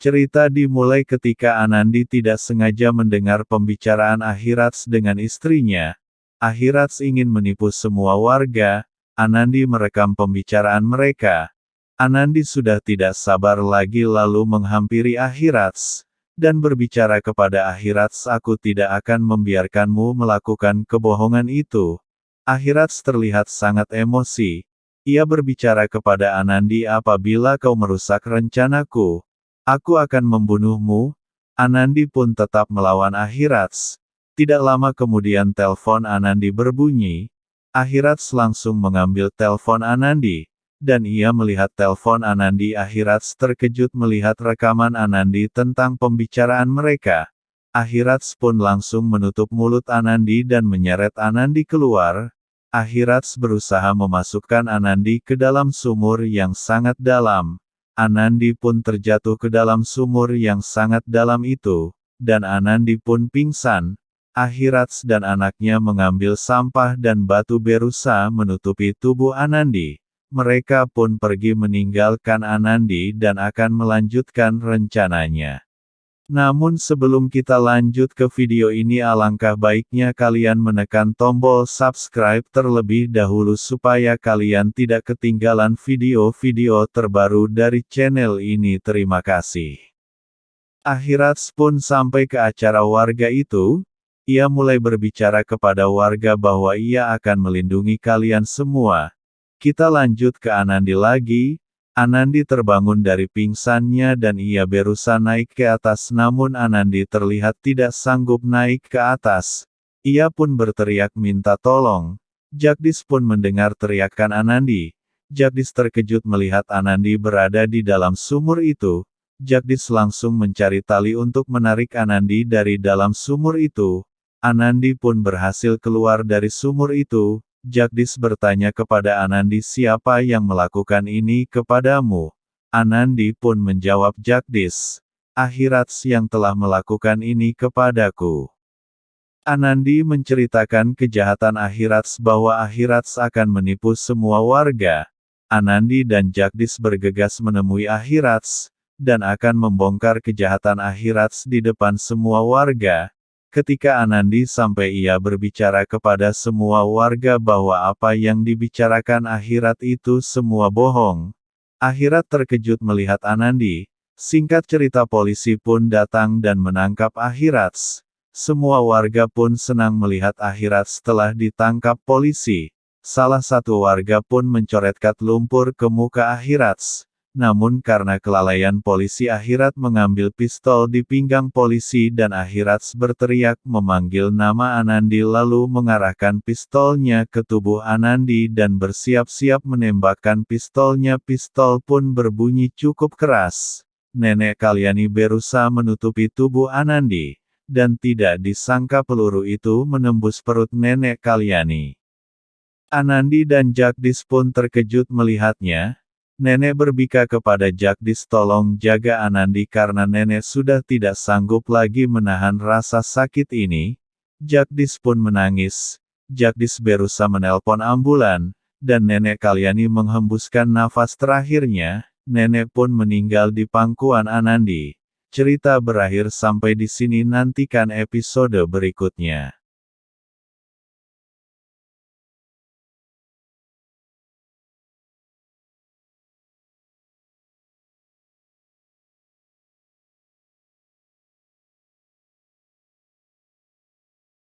Cerita dimulai ketika Anandi tidak sengaja mendengar pembicaraan Ahirats dengan istrinya. Ahirats ingin menipu semua warga. Anandi merekam pembicaraan mereka. Anandi sudah tidak sabar lagi lalu menghampiri Ahirats dan berbicara kepada Ahirats, "Aku tidak akan membiarkanmu melakukan kebohongan itu." Ahirats terlihat sangat emosi. Ia berbicara kepada Anandi, "Apabila kau merusak rencanaku, aku akan membunuhmu." Anandi pun tetap melawan Ahirats. Tidak lama kemudian telepon Anandi berbunyi. Ahirats langsung mengambil telepon Anandi. Dan ia melihat telepon Anandi. Ahirats terkejut melihat rekaman Anandi tentang pembicaraan mereka. Ahirats pun langsung menutup mulut Anandi dan menyeret Anandi keluar. Ahirats berusaha memasukkan Anandi ke dalam sumur yang sangat dalam. Anandi pun terjatuh ke dalam sumur yang sangat dalam itu, dan Anandi pun pingsan. Ahirats dan anaknya mengambil sampah dan batu berusaha menutupi tubuh Anandi. Mereka pun pergi meninggalkan Anandi dan akan melanjutkan rencananya. Namun sebelum kita lanjut ke video ini, alangkah baiknya kalian menekan tombol subscribe terlebih dahulu supaya kalian tidak ketinggalan video-video terbaru dari channel ini. Terima kasih. Ahirats pun sampai ke acara warga itu. Ia mulai berbicara kepada warga bahwa ia akan melindungi kalian semua. Kita lanjut ke Anandi lagi. Anandi terbangun dari pingsannya dan ia berusaha naik ke atas, namun Anandi terlihat tidak sanggup naik ke atas. Ia pun berteriak minta tolong. Jagdish pun mendengar teriakan Anandi. Jagdish terkejut melihat Anandi berada di dalam sumur itu. Jagdish langsung mencari tali untuk menarik Anandi dari dalam sumur itu. Anandi pun berhasil keluar dari sumur itu. Jagdish bertanya kepada Anandi, "Siapa yang melakukan ini kepadamu?" Anandi pun menjawab Jagdish, "Ahirats yang telah melakukan ini kepadaku." Anandi menceritakan kejahatan Ahirats bahwa Ahirats akan menipu semua warga. Anandi dan Jagdish bergegas menemui Ahirats, dan akan membongkar kejahatan Ahirats di depan semua warga. Ketika Anandi sampai, ia berbicara kepada semua warga bahwa apa yang dibicarakan Ahirat itu semua bohong. Ahirat terkejut melihat Anandi. Singkat cerita, polisi pun datang dan menangkap Ahirats. Semua warga pun senang melihat Ahirats telah ditangkap polisi. Salah satu warga pun mencoretkan lumpur ke muka Ahirats. Namun karena kelalaian polisi, Ahirat mengambil pistol di pinggang polisi dan Ahirats berteriak memanggil nama Anandi lalu mengarahkan pistolnya ke tubuh Anandi dan bersiap-siap menembakkan pistolnya. Pistol pun berbunyi cukup keras. Nenek Kalyani berusaha menutupi tubuh Anandi, dan tidak disangka peluru itu menembus perut Nenek Kalyani. Anandi dan Jagdish pun terkejut melihatnya. Nenek berbika kepada Jagdish, "Tolong jaga Anandi karena nenek sudah tidak sanggup lagi menahan rasa sakit ini." Jagdish pun menangis. Jagdish berusaha menelpon ambulan, dan Nenek Kalyani menghembuskan nafas terakhirnya. Nenek pun meninggal di pangkuan Anandi. Cerita berakhir sampai di sini, nantikan episode berikutnya.